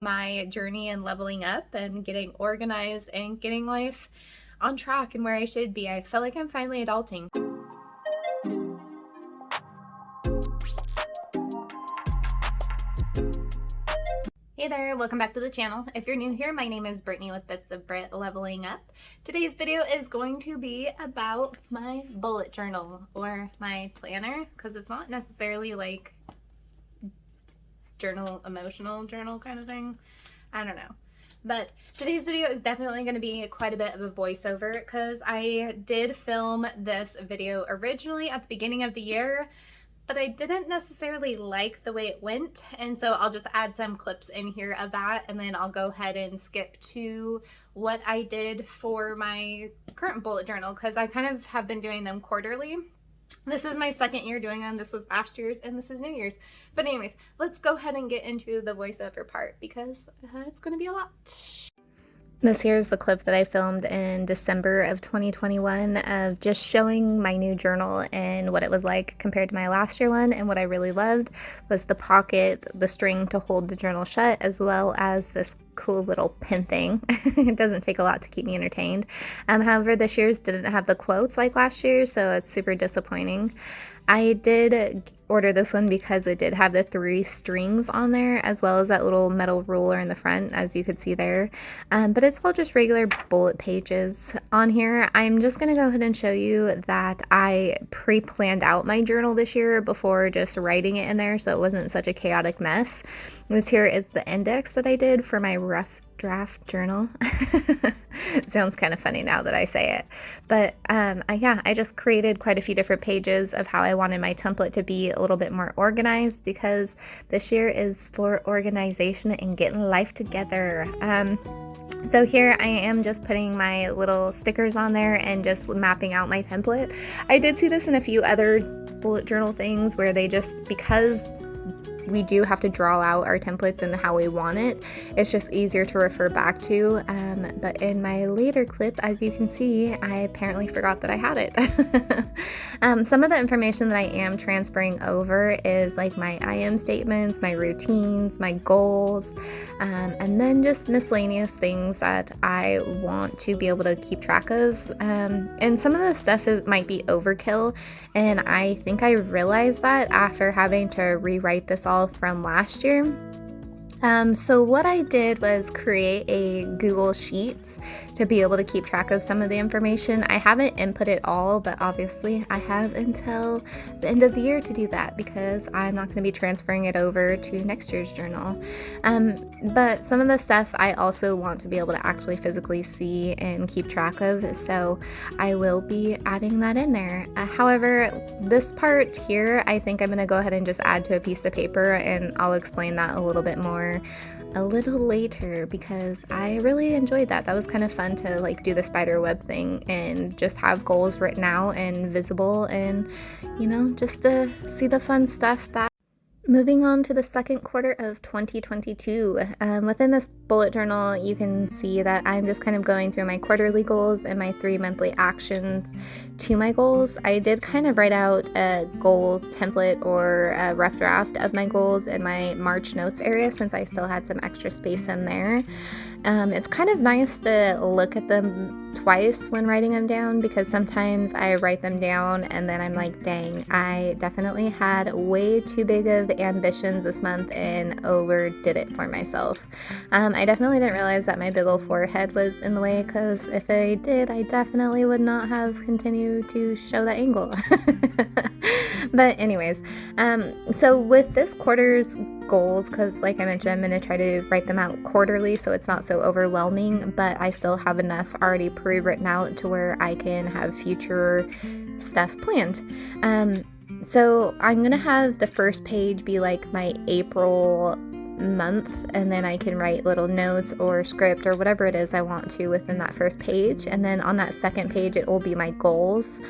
my journey and leveling up and getting organized and getting life on track and where I should be. I feel like I'm finally adulting. Hey there, welcome back to the channel. If you're new here, my name is Brittany with Bits of Brit Leveling Up. Today's video is going to be about my bullet journal or my planner, because it's not necessarily like journal, emotional journal kind of thing. I don't know. But today's video is definitely going to be quite a bit of a voiceover because I did film this video originally at the beginning of the year, but I didn't necessarily like the way it went, and so I'll just add some clips in here of that, and then I'll go ahead and skip to what I did for my current bullet journal, because I kind of have been doing them quarterly. This is my second year doing them. This was last year's and this is New Year's. But anyways, let's go ahead and get into the voiceover part because it's going to be a lot. This here is the clip that I filmed in December of 2021 of just showing my new journal and what it was like compared to my last year one. And what I really loved was the pocket, the string to hold the journal shut, as well as this cool little pin thing. It doesn't take a lot to keep me entertained. However, this year's didn't have the quotes like last year, so it's super disappointing. I did order this one because it did have the 3 strings on there, as well as that little metal ruler in the front, as you could see there. But it's all just regular bullet pages on here. I'm just going to go ahead and show you that I pre-planned out my journal this year before just writing it in there, so it wasn't such a chaotic mess. This here is the index that I did for my rough draft journal. It sounds kind of funny now that I say it, but I just created quite a few different pages of how I wanted my template to be a little bit more organized, because this year is for organization and getting life together. So here I am just putting my little stickers on there and just mapping out my template. I did see this in a few other bullet journal things where they just, because we do have to draw out our templates and how we want it, it's just easier to refer back to. But in my later clip, as you can see, I apparently forgot that I had it. Some of the information that I am transferring over is like my I am statements, my routines, my goals, and then just miscellaneous things that I want to be able to keep track of. And some of the stuff might be overkill, and I think I realized that after having to rewrite this all from last year. So what I did was create a Google Sheets to be able to keep track of some of the information. I haven't input it all, but obviously I have until the end of the year to do that because I'm not going to be transferring it over to next year's journal. But some of the stuff I also want to be able to actually physically see and keep track of, so I will be adding that in there. However, this part here, I think I'm going to go ahead and just add to a piece of paper, and I'll explain that a little bit more a little later because I really enjoyed that. That was kind of fun to like do the spider web thing and just have goals written out and visible, and just to see the fun stuff that. Moving on to the second quarter of 2022, within this bullet journal, you can see that I'm just kind of going through my quarterly goals and my 3 monthly actions to my goals. I did kind of write out a goal template or a rough draft of my goals in my March notes area since I still had some extra space in there. It's kind of nice to look at them twice when writing them down, because sometimes I write them down and then I'm like, dang, I definitely had way too big of ambitions this month and overdid it for myself. I definitely didn't realize that my big old forehead was in the way, because if I did, I definitely would not have continued to show that angle. But anyways, so with this quarter's goals, because like I mentioned, I'm going to try to write them out quarterly so it's not so overwhelming, but I still have enough already pre-written out to where I can have future stuff planned. So I'm going to have the first page be like my April month, and then I can write little notes or script or whatever it is I want to within that first page, and then on that second page it will be my goals.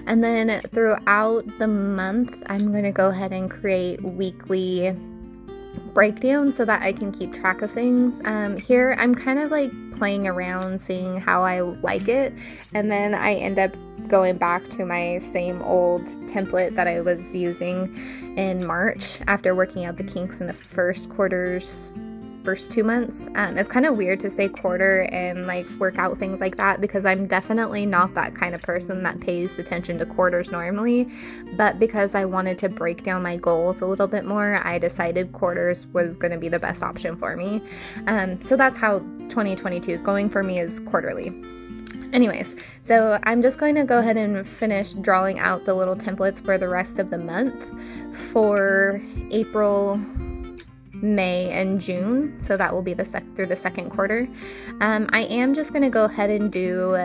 And then throughout the month, I'm going to go ahead and create weekly breakdown so that I can keep track of things. Here I'm kind of like playing around, seeing how I like it, and then I end up going back to my same old template that I was using in March after working out the kinks in the first quarter's first 2 months. It's kind of weird to say quarter and like work out things like that because I'm definitely not that kind of person that pays attention to quarters normally, but because I wanted to break down my goals a little bit more, I decided quarters was going to be the best option for me. So that's how 2022 is going for me, is quarterly. Anyways, so I'm just going to go ahead and finish drawing out the little templates for the rest of the month for April, May, and June. So that will be through the second quarter. I am just going to go ahead and do,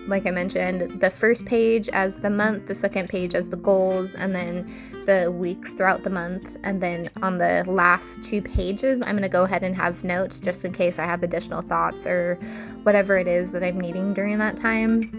like I mentioned, the first page as the month, the second page as the goals, and then the weeks throughout the month. And then on the last 2 pages, I'm going to go ahead and have notes just in case I have additional thoughts or whatever it is that I'm needing during that time.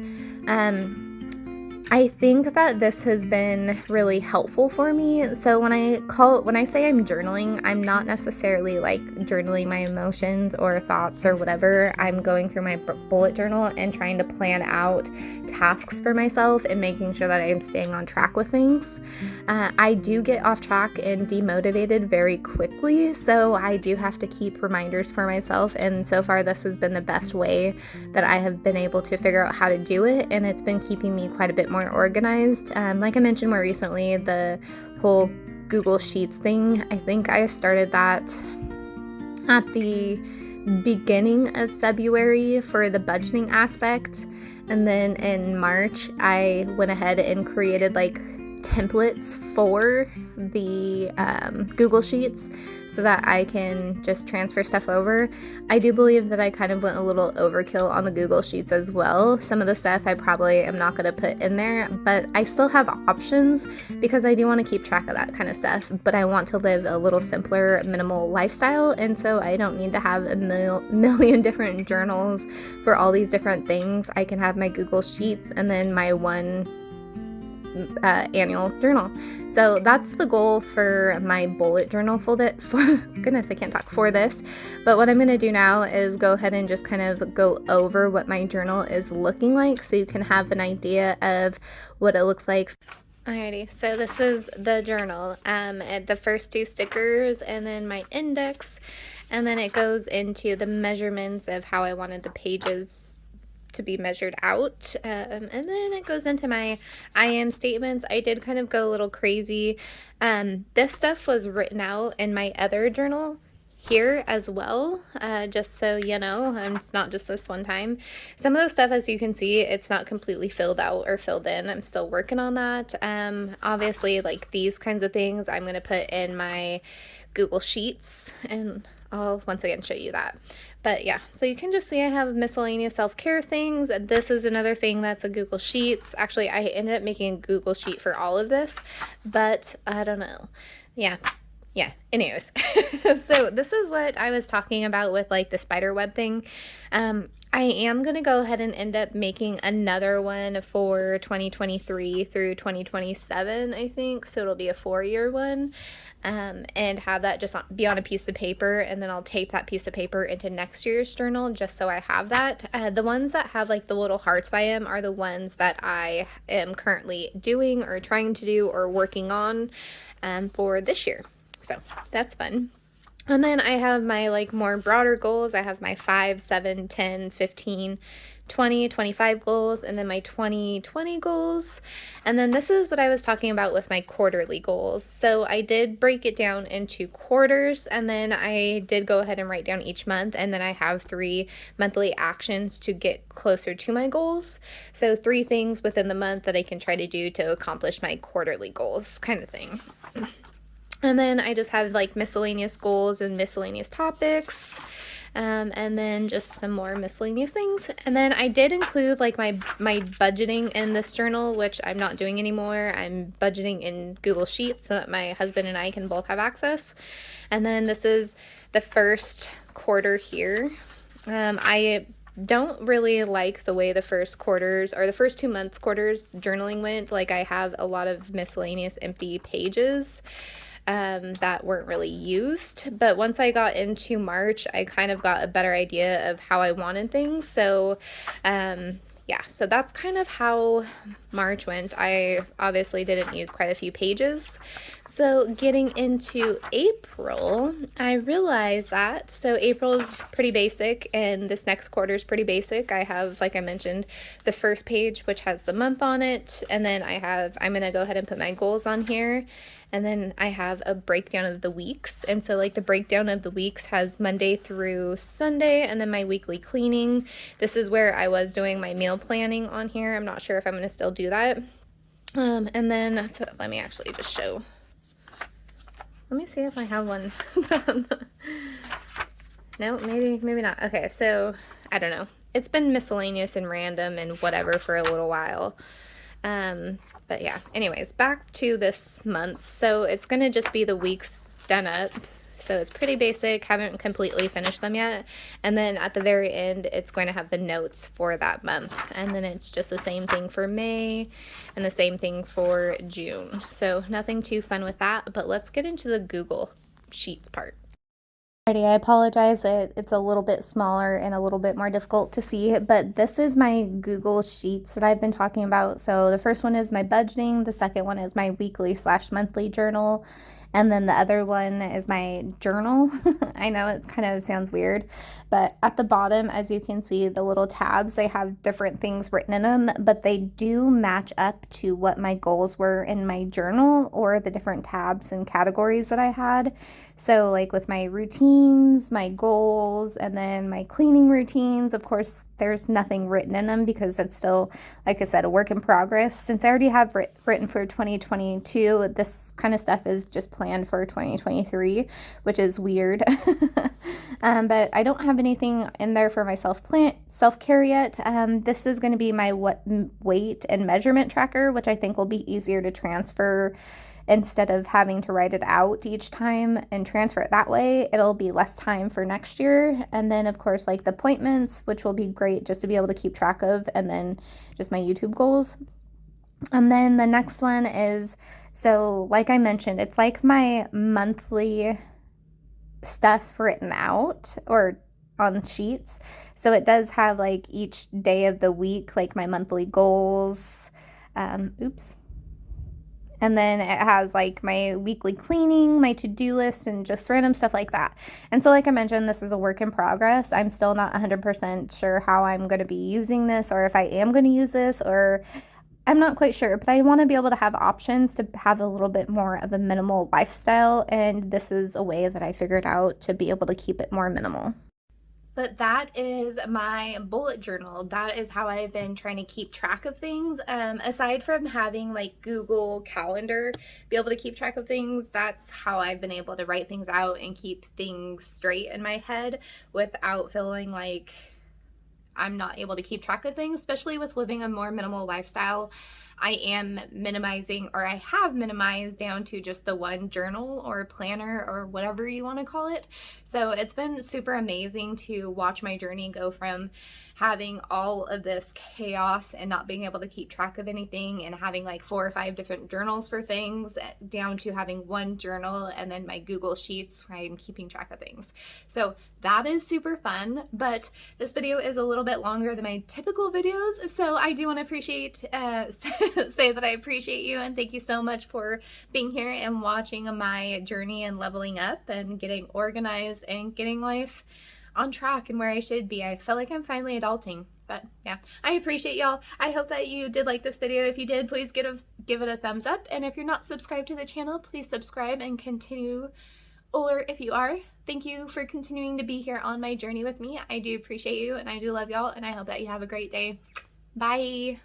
I think that this has been really helpful for me. So when I say I'm journaling, I'm not necessarily like journaling my emotions or thoughts or whatever. I'm going through my bullet journal and trying to plan out tasks for myself and making sure that I am staying on track with things. I do get off track and demotivated very quickly, so I do have to keep reminders for myself, and so far this has been the best way that I have been able to figure out how to do it, and it's been keeping me quite a bit more organized. Like I mentioned more recently, the whole Google Sheets thing, I think I started that at the beginning of February for the budgeting aspect, and then in March I went ahead and created like templates for the Google Sheets so that I can just transfer stuff over. I do believe that I kind of went a little overkill on the Google Sheets as well. Some of the stuff I probably am not going to put in there, but I still have options because I do want to keep track of that kind of stuff, but I want to live a little simpler, minimal lifestyle, and so I don't need to have a million different journals for all these different things. I can have my Google Sheets and then my one annual journal. So that's the goal for my bullet journal for this. But what I'm going to do now is go ahead and just kind of go over what my journal is looking like so you can have an idea of what it looks like. Alrighty, so this is the journal. The first 2 stickers and then my index, and then it goes into the measurements of how I wanted the pages to be measured out, and then it goes into my I am statements. I did kind of go a little crazy. This stuff was written out in my other journal here as well, just so you know, it's not just this one time. Some of the stuff, as you can see, it's not completely filled out or filled in. I'm still working on that. Obviously, like these kinds of things I'm going to put in my Google Sheets, and I'll once again show you that. But yeah, so you can just see I have miscellaneous self-care things. This is another thing that's a Google Sheets. Actually, I ended up making a Google Sheet for all of this, but I don't know. Yeah, anyways. So this is what I was talking about with like the spider web thing. I am going to go ahead and end up making another one for 2023 through 2027, I think. So it'll be a 4-year one, and have that just be on a piece of paper, and then I'll tape that piece of paper into next year's journal just so I have that. The ones that have like the little hearts by them are the ones that I am currently doing or trying to do or working on for this year. So that's fun. And then I have my like more broader goals. I have my 5, 7, 10, 15, 20, 25 goals, and then my 2020 goals. And then this is what I was talking about with my quarterly goals. So I did break it down into quarters, and then I did go ahead and write down each month, and then I have 3 monthly actions to get closer to my goals. So 3 things within the month that I can try to do to accomplish my quarterly goals kind of thing. And then I just have like miscellaneous goals and miscellaneous topics, and then just some more miscellaneous things. And then I did include like my budgeting in this journal, which I'm not doing anymore. I'm budgeting in Google Sheets so that my husband and I can both have access. And then this is the first quarter here. I don't really like the way the first quarters or the first 2 months quarters journaling went. Like I have a lot of miscellaneous empty pages that weren't really used. But once I got into March, I kind of got a better idea of how I wanted things. So yeah, so that's kind of how March went. I obviously didn't use quite a few pages, So getting into April, I realized that. So April is pretty basic, and this next quarter is pretty basic. I have, like I mentioned, the first page, which has the month on it, and then I'm going to go ahead and put my goals on here, and then I have a breakdown of the weeks. And so like the breakdown of the weeks has Monday through Sunday, and then my weekly cleaning. This is where I was doing my meal planning on here. I'm not sure if I'm going to still do that. And then, so let me actually just show. Let me see if I have one done. No, maybe not. Okay, so I don't know. It's been miscellaneous and random and whatever for a little while. But yeah, anyways, back to this month. So it's gonna just be the weeks done up. So it's pretty basic, haven't completely finished them yet. And then at the very end, it's going to have the notes for that month. And then it's just the same thing for May and the same thing for June. So nothing too fun with that, but let's get into the Google Sheets part. Alrighty, I apologize, it's a little bit smaller and a little bit more difficult to see, but this is my Google Sheets that I've been talking about. So the first one is my budgeting, the second one is my weekly/monthly journal, and then the other one is my journal. I know it kind of sounds weird, but at the bottom, as you can see, the little tabs, they have different things written in them, but they do match up to what my goals were in my journal or the different tabs and categories that I had. So like with my routines, my goals, and then my cleaning routines, of course, there's nothing written in them because it's still, like I said, a work in progress. Since I already have written for 2022, this kind of stuff is just planned for 2023, which is weird. But I don't have anything in there for my self-care yet. This is going to be my weight and measurement tracker, which I think will be easier to transfer. Instead of having to write it out each time and transfer it that way, it'll be less time for next year. And then of course, like the appointments, which will be great just to be able to keep track of, and then just my YouTube goals. And then the next one is, so like I mentioned, it's like my monthly stuff written out or on sheets. So it does have like each day of the week, like my monthly goals. And then it has like my weekly cleaning, my to-do list, and just random stuff like that. And so like I mentioned, this is a work in progress. I'm still not 100% sure how I'm going to be using this, or if I am going to use this, or I'm not quite sure. But I want to be able to have options to have a little bit more of a minimal lifestyle. And this is a way that I figured out to be able to keep it more minimal. But that is my bullet journal. That is how I've been trying to keep track of things. Aside from having like Google Calendar, be able to keep track of things, that's how I've been able to write things out and keep things straight in my head without feeling like I'm not able to keep track of things, especially with living a more minimal lifestyle. I am minimizing, or I have minimized down to just the one journal or planner or whatever you want to call it. So it's been super amazing to watch my journey go from having all of this chaos and not being able to keep track of anything and having like 4 or 5 different journals for things down to having one journal and then my Google Sheets where I'm keeping track of things. So that is super fun, but this video is a little bit longer than my typical videos. So I do want to say that I appreciate you and thank you so much for being here and watching my journey and leveling up and getting organized and getting life on track and where I should be. I feel like I'm finally adulting, but yeah, I appreciate y'all. I hope that you did like this video. If you did, please give it a thumbs up. And if you're not subscribed to the channel, please subscribe and continue. Or if you are, thank you for continuing to be here on my journey with me. I do appreciate you and I do love y'all, and I hope that you have a great day. Bye.